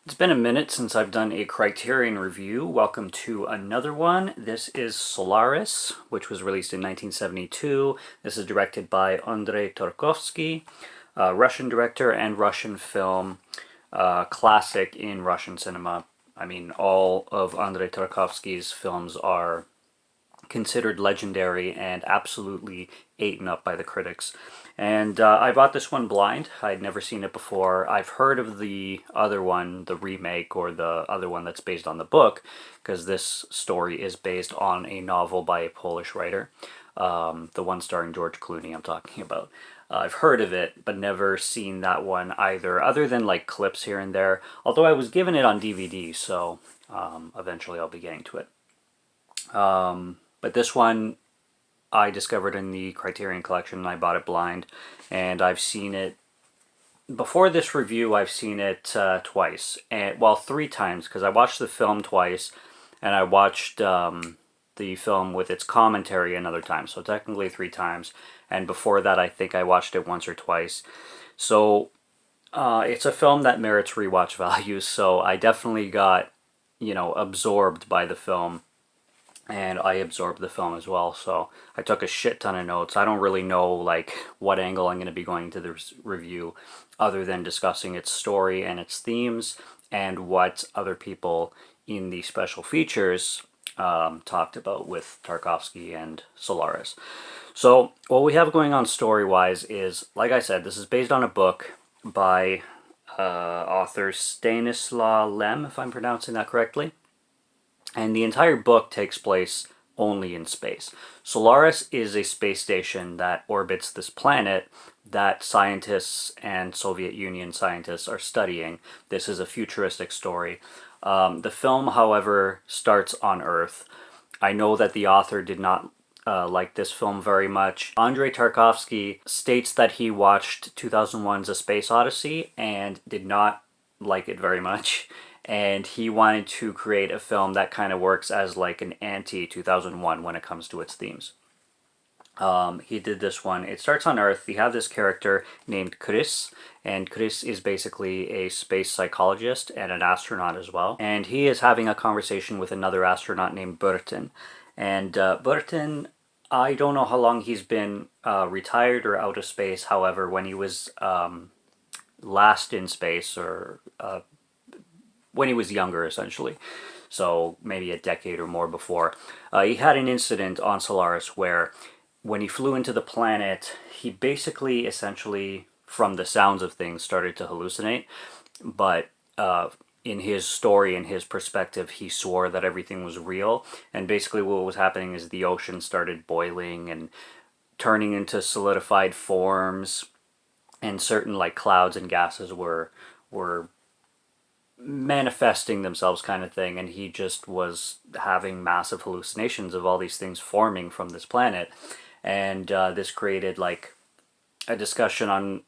It's been a minute since I've done a Criterion review. Welcome to another one. This is Solaris, which was released in 1972. This is directed by Andrei Tarkovsky, a Russian director and Russian film, classic in Russian cinema. I mean, all of Andrei Tarkovsky's films are considered legendary and absolutely eaten up by the critics. And I bought this one blind. I'd never seen it before. I've heard of the other one, the remake, or the other one that's based on the book, because this story is based on a novel by a Polish writer, the one starring George Clooney I'm talking about. I've heard of it, but never seen that one either, other than like clips here and there, although I was given it on DVD, so eventually I'll be getting to it. But this one I discovered in the Criterion collection, and I bought it blind, and I've seen it before this review. I've seen it twice, and well, three times, because I watched the film twice, and I watched the film with its commentary another time, so technically three times. And before that, I think I watched it once or twice. So it's a film that merits rewatch value. So I definitely got, absorbed by the film. And I absorbed the film as well, so I took a shit ton of notes. I don't really know like what angle I'm going to be going to this review, other than discussing its story and its themes and what other people in the special features talked about with Tarkovsky and Solaris. So what we have going on story-wise is, like I said, this is based on a book by author Stanislaw Lem, if I'm pronouncing that correctly. And the entire book takes place only in space. Solaris is a space station that orbits this planet that scientists and Soviet Union scientists are studying. This is a futuristic story. The film, however, starts on Earth. I know that the author did not like this film very much. Andrei Tarkovsky states that he watched 2001's A Space Odyssey and did not like it very much. And he wanted to create a film that kind of works as like an anti-2001 when it comes to its themes. He did this one. It starts on Earth. You have this character named Chris, and Chris is basically a space psychologist and an astronaut as well. And he is having a conversation with another astronaut named Burton. And Burton, I don't know how long he's been retired or out of space. However, when he was last in space, or when he was younger, essentially, so maybe a decade or more before, he had an incident on Solaris where when he flew into the planet, he basically, essentially, from the sounds of things, started to hallucinate. But in his story, in his perspective, he swore that everything was real. And basically what was happening is the ocean started boiling and turning into solidified forms, and certain like clouds and gases were manifesting themselves, kind of thing, and he just was having massive hallucinations of all these things forming from this planet. And this created like a discussion on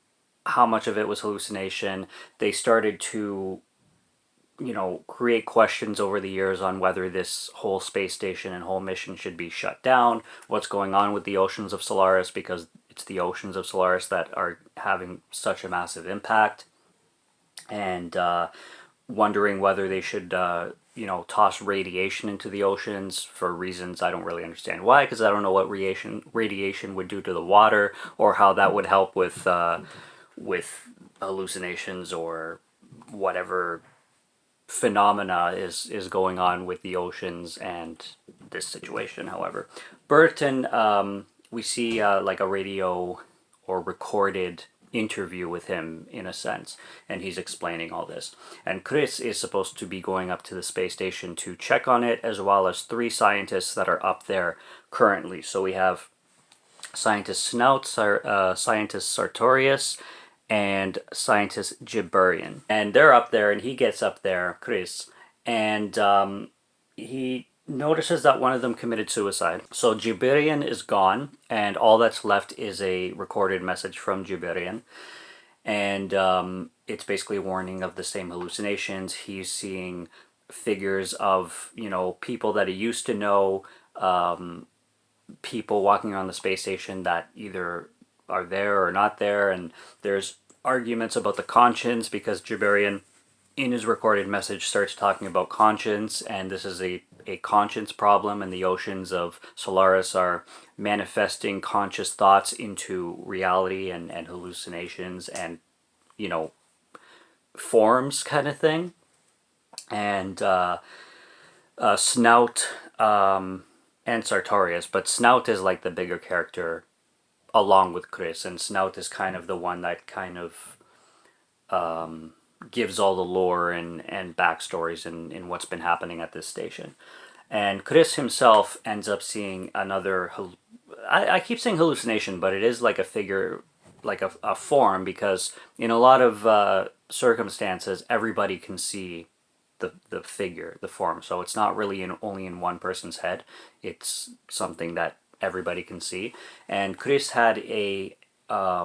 how much of it was hallucination. They started to create questions over the years on whether this whole space station and whole mission should be shut down, what's going on with the oceans of Solaris, because it's the oceans of Solaris that are having such a massive impact. And wondering whether they should, toss radiation into the oceans for reasons I don't really understand why, because I don't know what radiation would do to the water, or how that would help with hallucinations or whatever phenomena is going on with the oceans and this situation. However, Burton, we see like a radio or recorded interview with him, in a sense, and he's explaining all this. And Chris is supposed to be going up to the space station to check on it, as well as three scientists that are up there currently. So we have scientist Snout, scientist Sartorius, and scientist Giburian. And they're up there, and he gets up there, Chris, and he notices that one of them committed suicide. So Giburian is gone, and all that's left is a recorded message from Giburian. And it's basically a warning of the same hallucinations. He's seeing figures of, people that he used to know, people walking around the space station that either are there or not there, and there's arguments about the conscience, because Giburian in his recorded message starts talking about conscience, and this is a conscience problem, and the oceans of Solaris are manifesting conscious thoughts into reality and hallucinations and, you know, forms kind of thing. And Snout and Sartorius, but Snout is like the bigger character along with Chris, and Snout is kind of the one that kind of gives all the lore and backstories in what's been happening at this station. And Chris himself ends up seeing another, I keep saying hallucination, but it is like a figure, like a form, because in a lot of circumstances, everybody can see the figure, the form. So it's not really only in one person's head. It's something that everybody can see. And Chris had a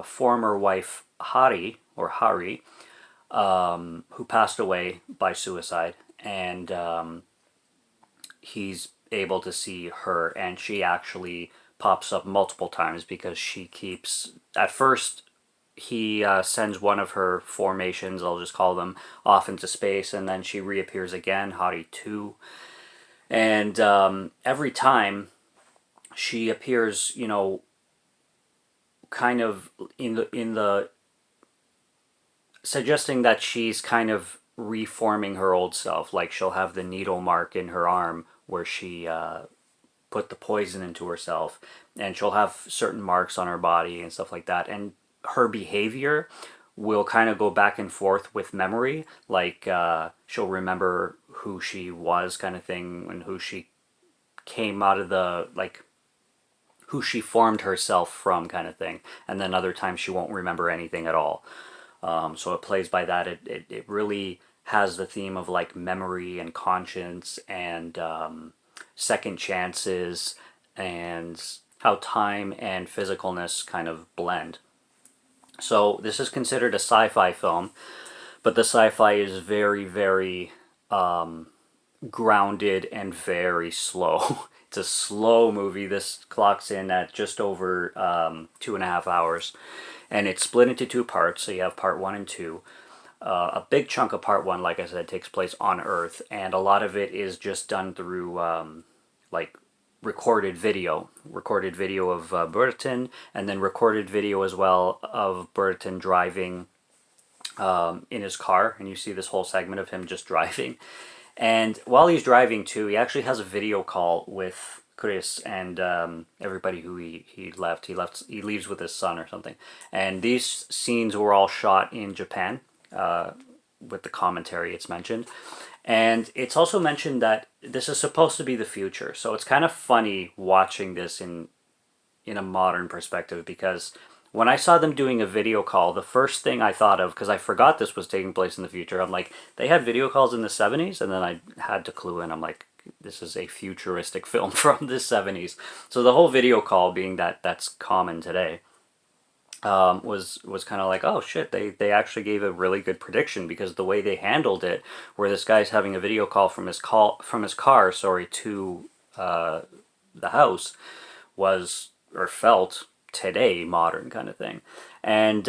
former wife, Hari, who passed away by suicide, and he's able to see her, and she actually pops up multiple times because she keeps, at first he sends one of her formations, I'll just call them, off into space, and then she reappears again, Hari 2, and every time she appears, you know, kind of in the suggesting that she's kind of reforming her old self. Like she'll have the needle mark in her arm where she put the poison into herself, and she'll have certain marks on her body and stuff like that. And her behavior will kind of go back and forth with memory. Like she'll remember who she was, kind of thing, and who she came out of the, like, who she formed herself from, kind of thing. And then other times she won't remember anything at all. So it plays by that. It really has the theme of like memory and conscience and second chances and how time and physicalness kind of blend. So this is considered a sci-fi film, but the sci-fi is very, very grounded and very slow. It's a slow movie. This clocks in at just over 2.5 hours. And it's split into two parts, so you have part 1 and 2. A big chunk of part 1, like I said, takes place on Earth, and a lot of it is just done through like recorded video of Burton, and then recorded video as well of Burton driving in his car, and you see this whole segment of him just driving. And while he's driving too, he actually has a video call with Chris and everybody who he leaves with his son or something. And these scenes were all shot in Japan, with the commentary it's mentioned. And it's also mentioned that this is supposed to be the future. So it's kind of funny watching this in a modern perspective, because when I saw them doing a video call, the first thing I thought of, because I forgot this was taking place in the future, I'm like, they had video calls in the 70s? And then I had to clue in. I'm like, this is a futuristic film from the 70s. So the whole video call, being that that's common today, was kind of like, oh shit, they actually gave a really good prediction, because the way they handled it, where this guy's having a video call from his car, to the house, was, or felt, today modern kind of thing. And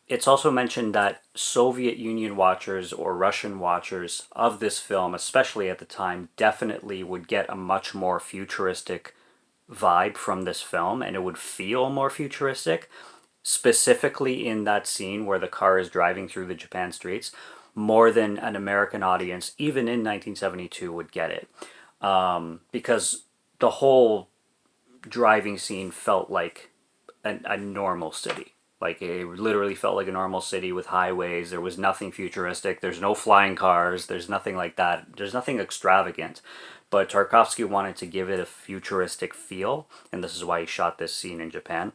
it's also mentioned that Soviet Union watchers or Russian watchers of this film, especially at the time, definitely would get a much more futuristic vibe from this film, and it would feel more futuristic, specifically in that scene where the car is driving through the Japan streets, more than an American audience, even in 1972, would get it. Because the whole driving scene felt like a normal city. Like, it literally felt like a normal city with highways. There was nothing futuristic. There's no flying cars. There's nothing like that. There's nothing extravagant. But Tarkovsky wanted to give it a futuristic feel, and this is why he shot this scene in Japan.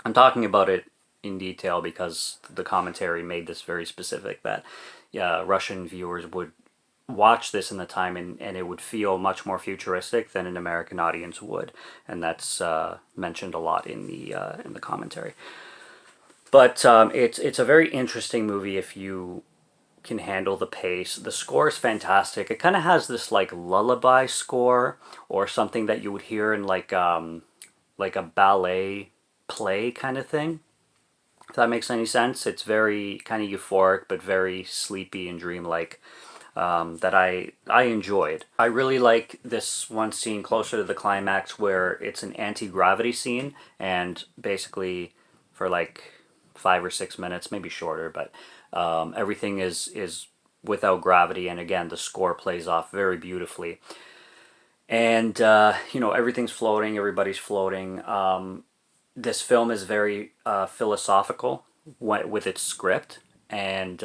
I'm talking about it in detail because the commentary made this very specific, that Russian viewers would watch this in the time, and it would feel much more futuristic than an American audience would, and that's mentioned a lot in the commentary. But it's a very interesting movie if you can handle the pace. The score is fantastic. It kind of has this like lullaby score, or something that you would hear in like a ballet play kind of thing. If that makes any sense. It's very kind of euphoric, but very sleepy and dreamlike. That I enjoyed. I really like this one scene closer to the climax where it's an anti-gravity scene, and basically for like 5 or 6 minutes, maybe shorter, but everything is without gravity, and again the score plays off very beautifully. And everything's floating, everybody's floating. This film is very philosophical with its script, and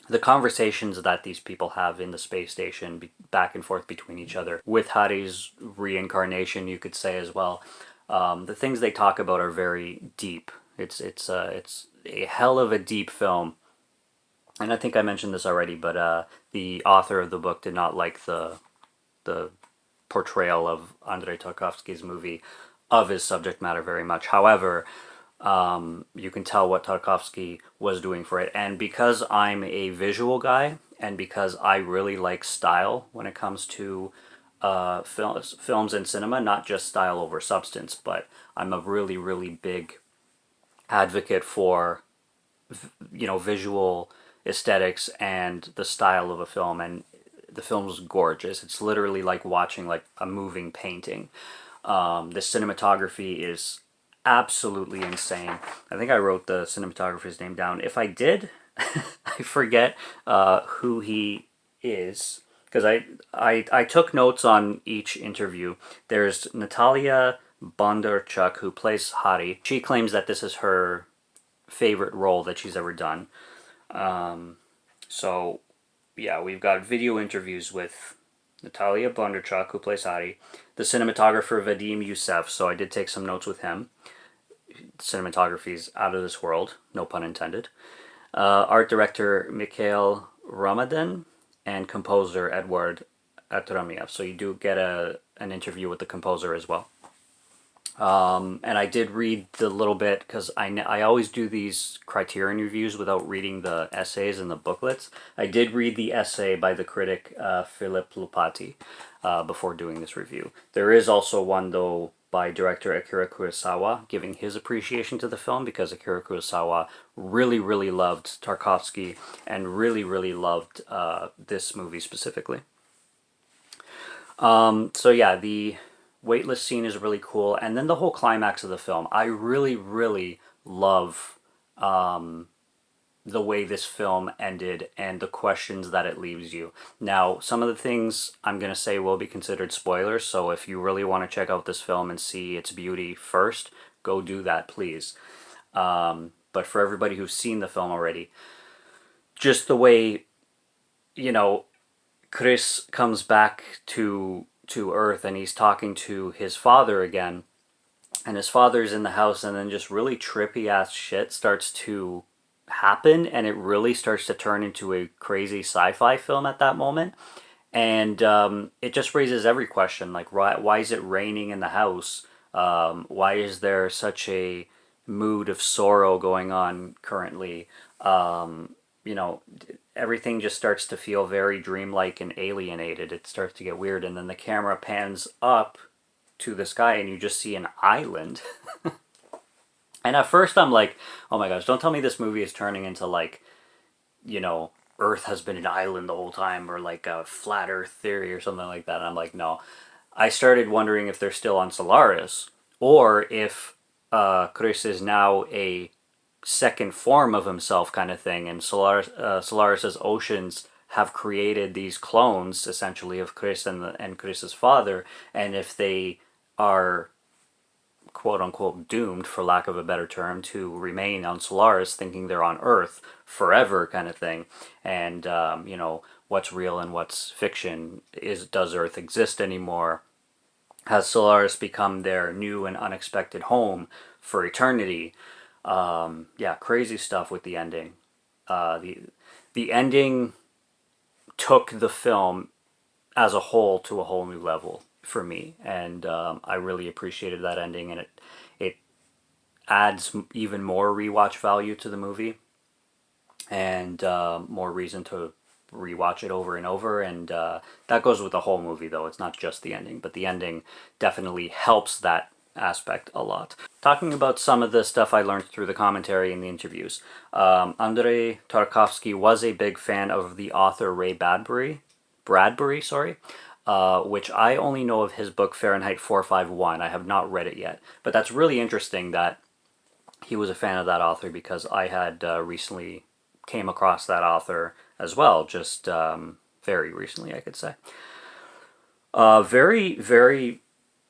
the conversations that these people have in the space station back and forth between each other with Hari's reincarnation, you could say as well. The things they talk about are very deep. It's a hell of a deep film, and I think I mentioned this already, but the author of the book did not like the portrayal of Andrei Tarkovsky's movie of his subject matter very much. However, you can tell what Tarkovsky was doing for it. And because I'm a visual guy, and because I really like style when it comes to films and cinema, not just style over substance, but I'm a really, really big advocate for visual aesthetics and the style of a film. And the film's gorgeous. It's literally like watching like a moving painting. The cinematography is absolutely insane. I think I wrote the cinematographer's name down. If I did, I forget who he is, because I took notes on each interview. There's Natalia Bondarchuk, who plays Hari. She claims that this is her favorite role that she's ever done. So yeah, we've got video interviews with Natalia Bondarchuk, who plays Hari, the cinematographer Vadim Youssef, so I did take some notes with him. Cinematography's out of this world, no pun intended. Art director Mikhail Ramadan, and composer Edward Atramiev. So you do get an interview with the composer as well. And I did read the little bit, because I always do these Criterion reviews without reading the essays and the booklets. I did read the essay by the critic Philip Lupati before doing this review. There is also one, though, by director Akira Kurosawa, giving his appreciation to the film, because Akira Kurosawa really, really loved Tarkovsky and really, really loved this movie specifically. So yeah, the weightless scene is really cool, and then the whole climax of the film. I really, really love the way this film ended and the questions that it leaves you. Now, some of the things I'm going to say will be considered spoilers, so if you really want to check out this film and see its beauty first, go do that, please. But for everybody who's seen the film already, just the way, Chris comes back to Earth, and he's talking to his father again, and his father's in the house, and then just really trippy ass shit starts to happen, and it really starts to turn into a crazy sci-fi film at that moment. And it just raises every question, like why is it raining in the house? Why is there such a mood of sorrow going on currently? Everything just starts to feel very dreamlike and alienated. It starts to get weird, and then the camera pans up to the sky, and you just see an island. And at first I'm like, oh my gosh, don't tell me this movie is turning into like, Earth has been an island the whole time, or like a flat Earth theory or something like that. And I'm like, no. I started wondering if they're still on Solaris, or if Chris is now a second form of himself kind of thing, and Solaris's oceans have created these clones essentially of Chris and Chris's father, and if they are quote unquote doomed, for lack of a better term, to remain on Solaris thinking they're on Earth forever kind of thing. And what's real and what's fiction? Does Earth exist anymore? Has Solaris become their new and unexpected home for eternity? Yeah, crazy stuff with the ending. The ending took the film as a whole to a whole new level for me, and I really appreciated that ending, and it adds even more rewatch value to the movie, and more reason to rewatch it over and over. And that goes with the whole movie, though. It's not just the ending, but the ending definitely helps that aspect a lot. Talking about some of the stuff I learned through the commentary and the interviews, Andrei Tarkovsky was a big fan of the author Ray Bradbury, sorry, which I only know of his book Fahrenheit 451. I have not read it yet, but that's really interesting that he was a fan of that author because I had recently came across that author as well, just very recently, I could say. Very, very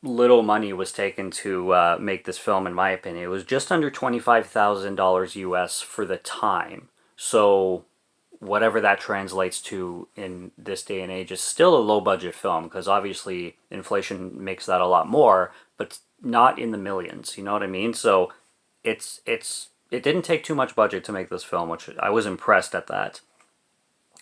little money was taken to make this film, in my opinion. It was just under $25,000 US for the time. So, whatever that translates to in this day and age is still a low budget film because obviously inflation makes that a lot more, but not in the millions. You know what I mean? So, it didn't take too much budget to make this film, which I was impressed at that.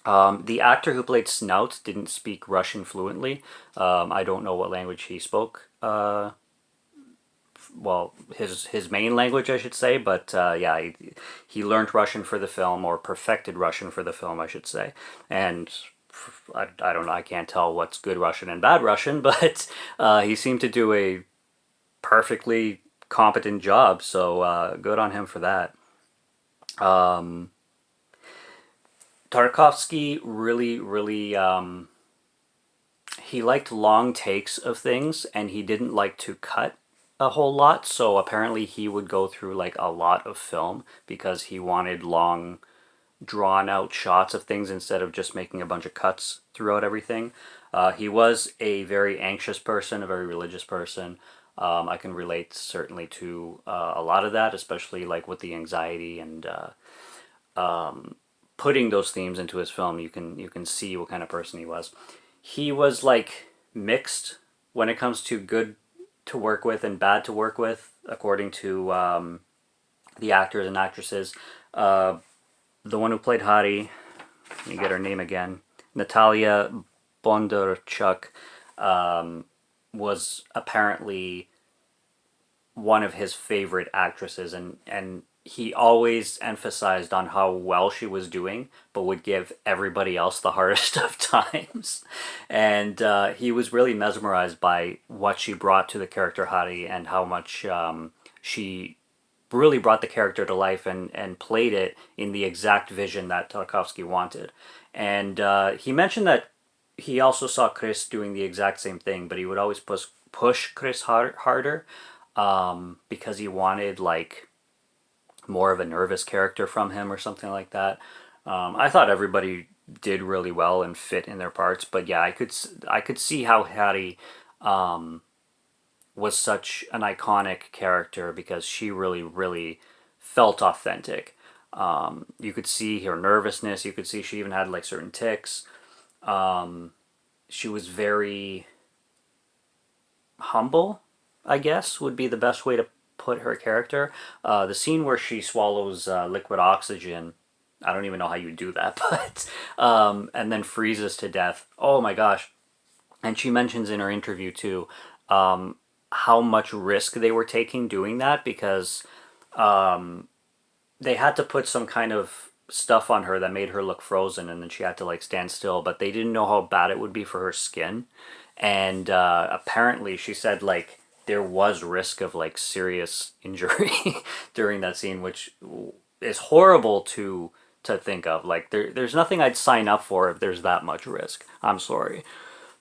The actor who played Snout didn't speak Russian fluently. I don't know what language he spoke. Well, his main language, I should say. But yeah, he learned Russian for the film, or perfected Russian for the film, I should say. And I don't know. I can't tell what's good Russian and bad Russian, but he seemed to do a perfectly competent job. So good on him for that. Tarkovsky really, he liked long takes of things and he didn't like to cut a whole lot. So apparently he would go through like a lot of film because he wanted long, drawn out shots of things instead of just making a bunch of cuts throughout everything. He was a very anxious person, a very religious person. I can relate certainly to a lot of that, especially like with the anxiety and putting those themes into his film. You can see what kind of person he was. He was like mixed when it comes to good to work with and bad to work with, according to the actors and actresses. The one who played Hari, let me get her name again, Natalia Bondarchuk, was apparently one of his favorite actresses, and he always emphasized on how well she was doing, but would give everybody else the hardest of times. And he was really mesmerized by what she brought to the character Hari and how much she really brought the character to life and played it in the exact vision that Tarkovsky wanted. And he mentioned that he also saw Chris doing the exact same thing, but he would always push Chris harder because he wanted like more of a nervous character from him or something like that. I thought everybody did really well and fit in their parts, but yeah, I could see how Hattie was such an iconic character because she really felt authentic. You could see her nervousness. You could see she even had like certain tics. She was very humble, I guess, would be the best way to put her character. The scene where she swallows liquid oxygen, I don't even know how you do that, but and then freezes to death. Oh my gosh. And she mentions in her interview too how much risk they were taking doing that because they had to put some kind of stuff on her that made her look frozen, and then she had to like stand still, but they didn't know how bad it would be for her skin. And apparently she said like there was risk of like serious injury during that scene, which is horrible to think of. Like there's nothing I'd sign up for if there's that much risk. I'm sorry,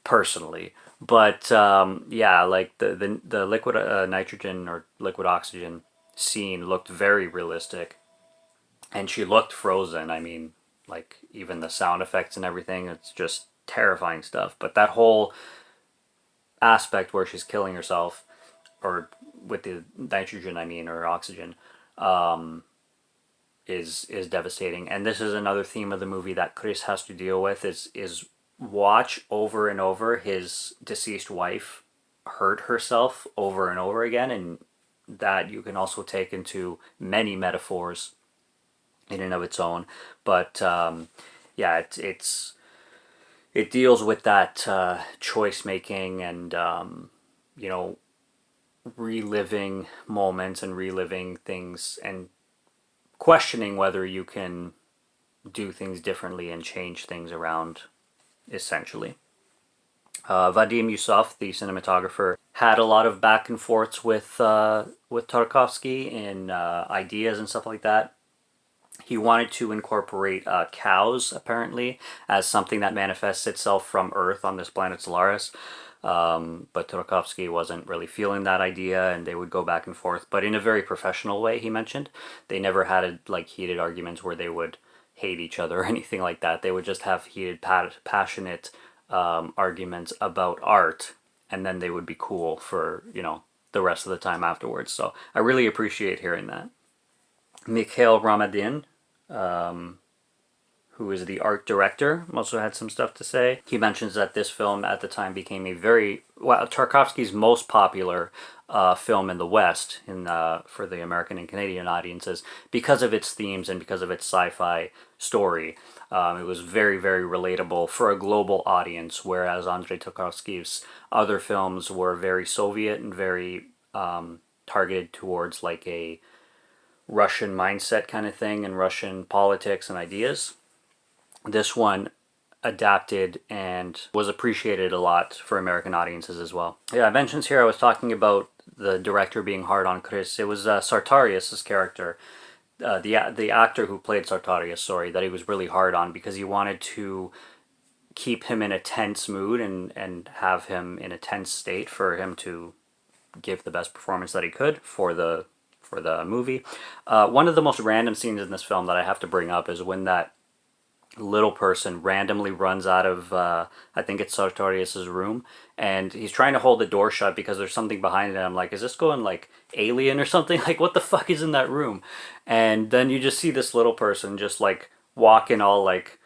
personally. But yeah, like the liquid nitrogen or liquid oxygen scene looked very realistic, and she looked frozen. I mean, like even the sound effects and everything, it's just terrifying stuff. But that whole aspect where she's killing herself, or with the nitrogen, I mean, or oxygen, is devastating. And this is another theme of the movie that Chris has to deal with is watch over and over his deceased wife hurt herself over and over again, and that you can also take into many metaphors in and of its own. But yeah, it deals with that choice making and you know, reliving moments and reliving things and questioning whether you can do things differently and change things around, essentially. Vadim Yusuf, the cinematographer, had a lot of back and forths with Tarkovsky in ideas and stuff like that. He wanted to incorporate cows, apparently, as something that manifests itself from Earth on this planet Solaris. But Tarkovsky wasn't really feeling that idea, and they would go back and forth, but in a very professional way, he mentioned. They never had like heated arguments where they would hate each other or anything like that. They would just have heated, passionate arguments about art, and then they would be cool for, the rest of the time afterwards. So I really appreciate hearing that. Mikhail Ramadin, who is the art director, also had some stuff to say. He mentions that this film at the time became Tarkovsky's most popular film in the West for the American and Canadian audiences because of its themes and because of its sci-fi story. It was very, very relatable for a global audience, whereas Andrei Tarkovsky's other films were very Soviet and very targeted towards like a Russian mindset kind of thing and Russian politics and ideas. This one adapted and was appreciated a lot for American audiences as well. Yeah, I mentioned here I was talking about the director being hard on Chris. It was Sartorius' character, the actor who played Sartorius, that he was really hard on because he wanted to keep him in a tense mood and have him in a tense state for him to give the best performance that he could for the movie. One of the most random scenes in this film that I have to bring up is when that little person randomly runs out of I think it's Sartorius's room, and he's trying to hold the door shut because there's something behind it. I'm like, is this going like Alien or something? Like, what the fuck is in that room? And then you just see this little person just like walking all like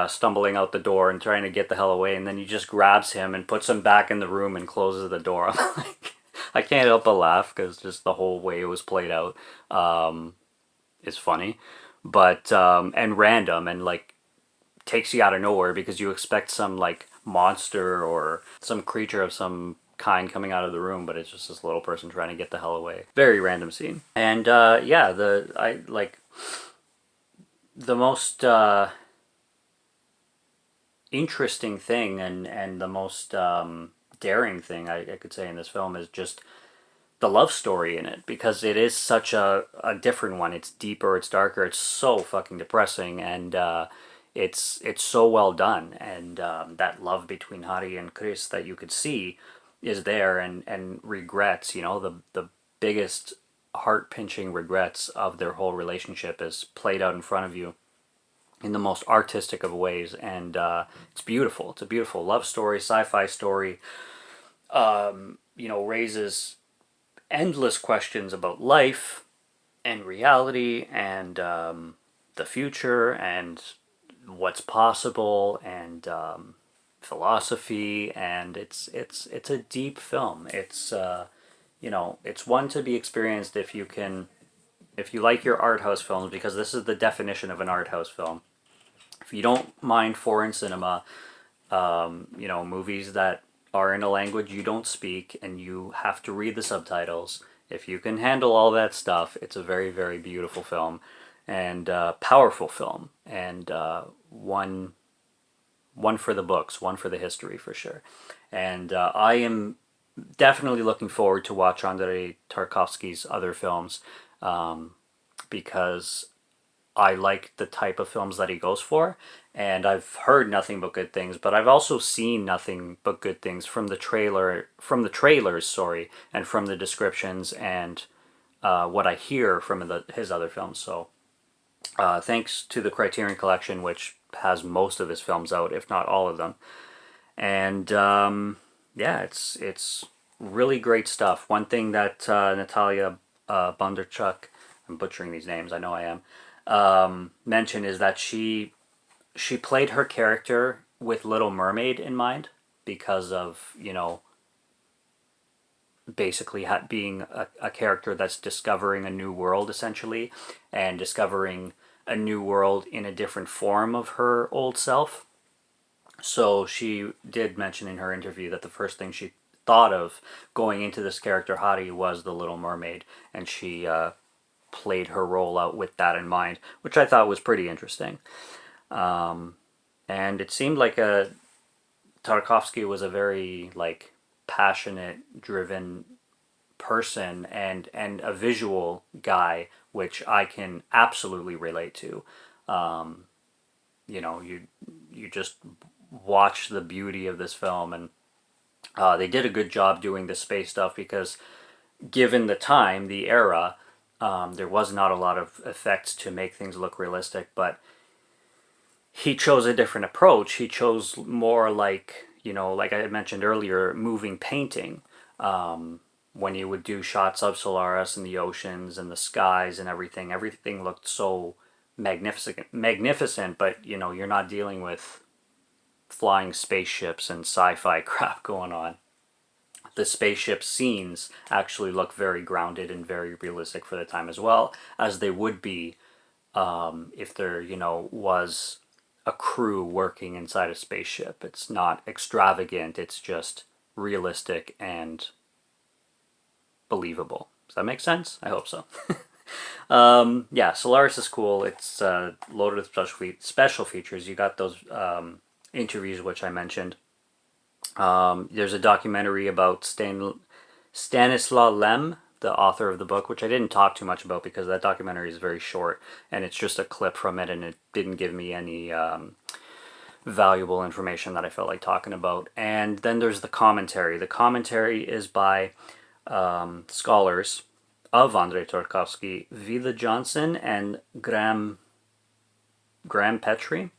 stumbling out the door and trying to get the hell away, and then he just grabs him and puts him back in the room and closes the door. I'm like, I can't help but laugh because just the whole way it was played out is funny. But and random and like takes you out of nowhere because you expect some like monster or some creature of some kind coming out of the room, but it's just this little person trying to get the hell away. Very random scene. And the most interesting thing and the most daring thing I could say in this film is just the love story in it, because it is such a different one. It's deeper, it's darker, it's so fucking depressing, and it's so well done. And that love between Hari and Chris that you could see is there, and regrets, the biggest heart-pinching regrets of their whole relationship is played out in front of you in the most artistic of ways, and it's beautiful. It's a beautiful love story, sci-fi story, raises endless questions about life and reality and the future and what's possible and philosophy, and it's a deep film. It's it's one to be experienced if you like your art house films, because this is the definition of an art house film. If you don't mind foreign cinema, movies that are in a language you don't speak and you have to read the subtitles, if you can handle all that stuff, it's a very, very beautiful film and powerful film, and one for the books, one for the history for sure. And I am definitely looking forward to watch Andrei Tarkovsky's other films because I like the type of films that he goes for, and I've heard nothing but good things, but I've also seen nothing but good things from the trailers, and from the descriptions and what I hear from his other films. So thanks to the Criterion Collection, which has most of his films out, if not all of them. And it's really great stuff. One thing that Natalia Bondarchuk, I'm butchering these names, I know I am, mentioned is that she played her character with Little Mermaid in mind because of, basically being a character that's discovering a new world, essentially, and discovering a new world in a different form of her old self. So she did mention in her interview that the first thing she thought of going into this character, Hari, was the Little Mermaid, and she played her role out with that in mind, which I thought was pretty interesting. And it seemed like Tarkovsky was a very passionate, driven person and a visual guy, which I can absolutely relate to. You know, you just watch the beauty of this film, and they did a good job doing the space stuff because, given the time, the era, there was not a lot of effects to make things look realistic, but he chose a different approach. He chose more like, you know, like I had mentioned earlier, moving painting. When you would do shots of Solaris and the oceans and the skies and everything looked so magnificent, but you know, you're not dealing with flying spaceships and sci-fi crap going on. The spaceship scenes actually look very grounded and very realistic for the time, as well as they would be if there, you know, was a crew working inside a spaceship. It's not extravagant, it's just realistic and believable. Does that make sense? I hope so. Yeah, Solaris is cool. It's loaded with special features. You got those interviews which I mentioned. There's a documentary about Stanislaw Lem, the author of the book, which I didn't talk too much about because that documentary is very short and it's just a clip from it, and it didn't give me any valuable information that I felt like talking about. And then there's the commentary. The commentary is by scholars of Andrei Tarkovsky, Vida Johnson and Graham Petrie.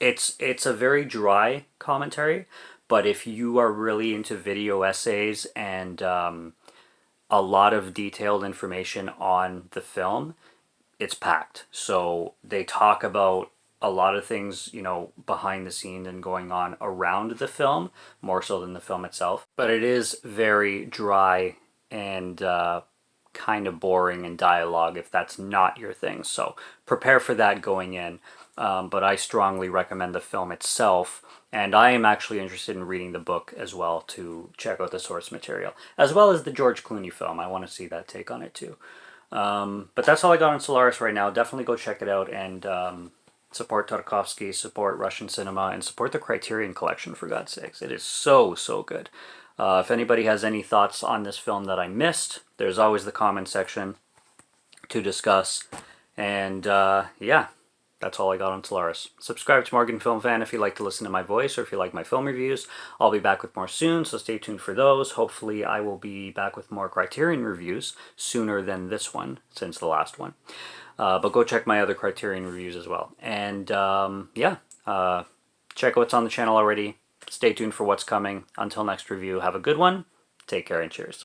It's a very dry commentary, but if you are really into video essays and a lot of detailed information on the film, it's packed. So they talk about a lot of things, you know, behind the scenes and going on around the film, more so than the film itself. But it is very dry and kind of boring in dialogue if that's not your thing. So prepare for that going in. But I strongly recommend the film itself, and I am actually interested in reading the book as well to check out the source material, as well as the George Clooney film. I want to see that take on it too. But that's all I got on Solaris right now. Definitely go check it out and support Tarkovsky, support Russian cinema, and support the Criterion collection, for God's sakes. It is so, so good. If anybody has any thoughts on this film that I missed, there's always the comment section to discuss. And yeah, that's all I got on Solaris. Subscribe to Morgan Film Fan if you like to listen to my voice or if you like my film reviews. I'll be back with more soon, so stay tuned for those. Hopefully I will be back with more Criterion reviews sooner than this one, since the last one. But go check my other Criterion reviews as well. And yeah, check out what's on the channel already. Stay tuned for what's coming. Until next review, have a good one. Take care and cheers.